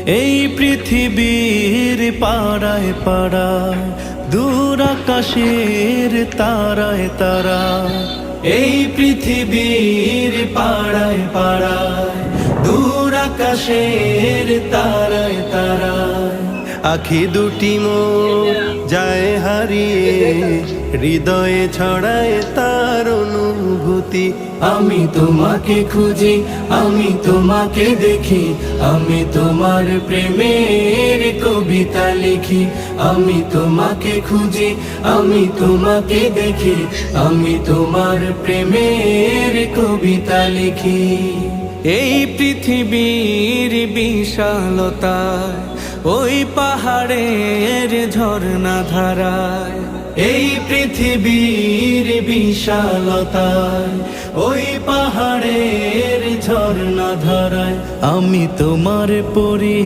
এই পৃথিবীর পাড়ায় পাড়ায়, দূর আকাশের তারায় তারায়। এই পৃথিবীর পাড়ায় পাড়ায়, দূর আকাশের তারায় তারায়। আখি দুটি মোর যায় হারিয়ে, হৃদয়ে ছড়ায় তার অনুভূতি। আমি তোমাকে খুঁজি, আমি তোমাকে দেখি, আমি তোমার প্রেমের কবিতা লিখি। আমি তোমাকে খুঁজি, আমি তোমাকে দেখি, আমি তোমার প্রেমের কবিতা লিখি। এই পৃথিবীর বিশালতায়, ওই পাহাড়ের ঝর্ণা ধারায়। এই পৃথিবীর বিশালতায়, ওই পাহাড়ের ঝর্ণা ধারায়। আমি তোমার পরি